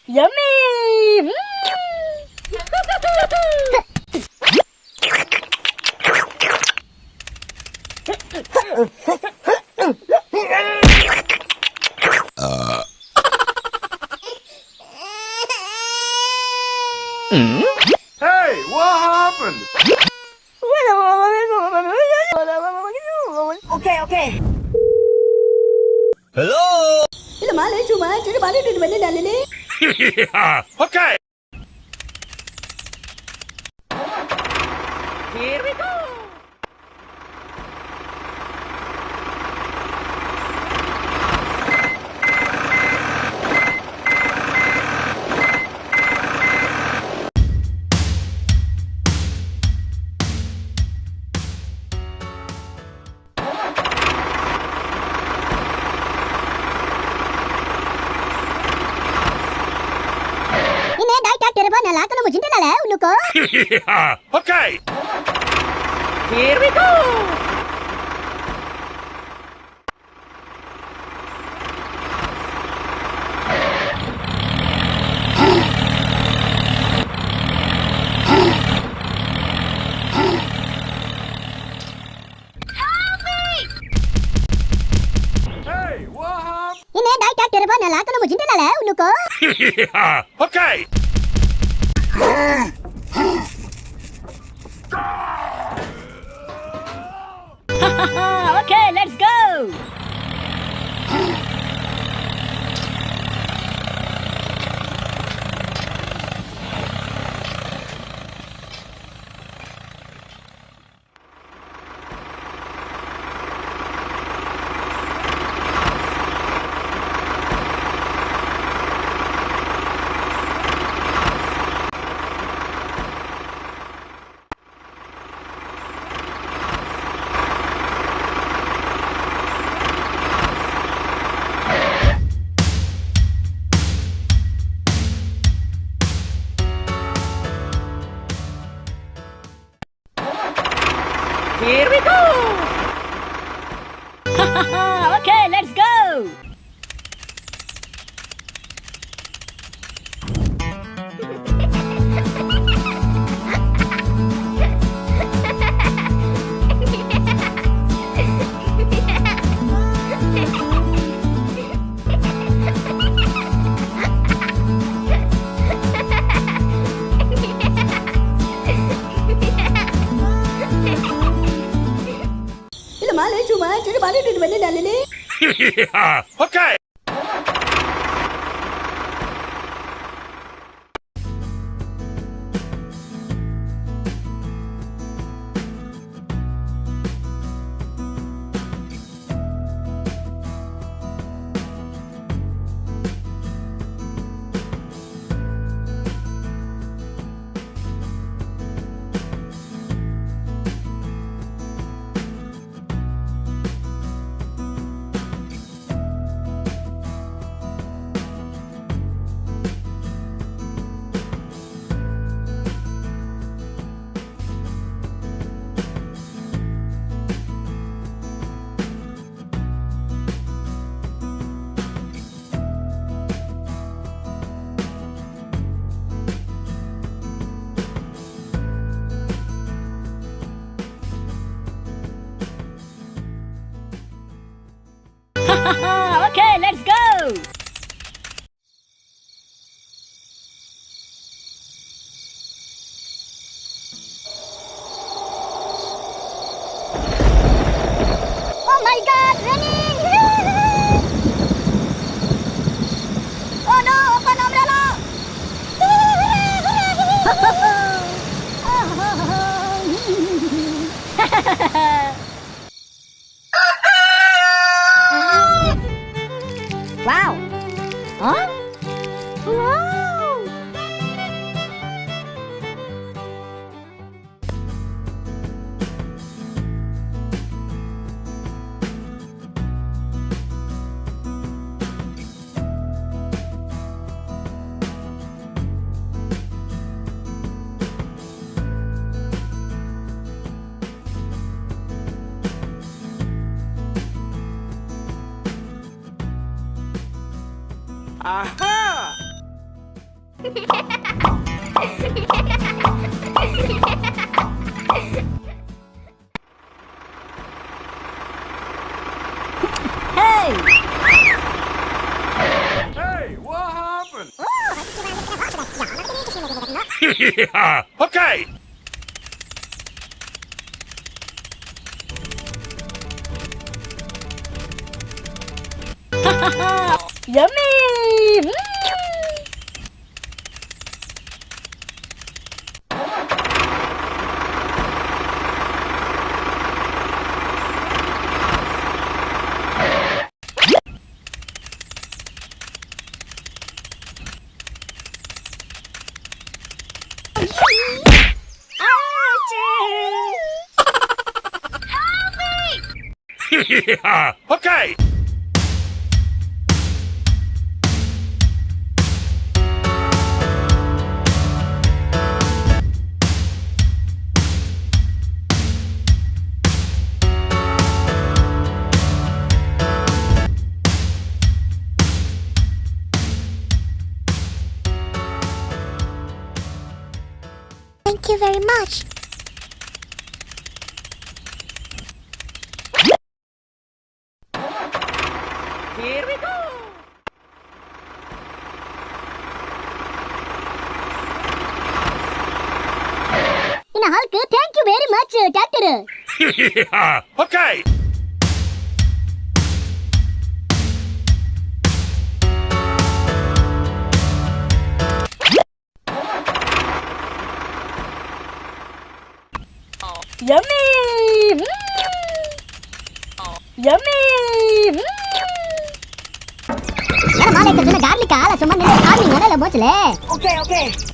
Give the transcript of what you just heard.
Yummy! Hey, what happened? Okay. Hello? Okay. Here we go! Okay. Here we go! Hey, what happened? Okay. Okay, let's go! Here we go! Okay, let's go! Okay. Okay, let's go! Oh my God, running! Oh no, open umbrella! Wow! Huh? Wow! Aha! Hey! Hey, what happened? Yeah. Okay. Yummy! Yeah. Okay. Thank you very much. Here we go! In a Hulk, thank you very much, Doctor. Yeah. Okay. Yummy! Yummy! Yaar, maale ka juna garlic ala, suman ne farming wala la bochle. Okay.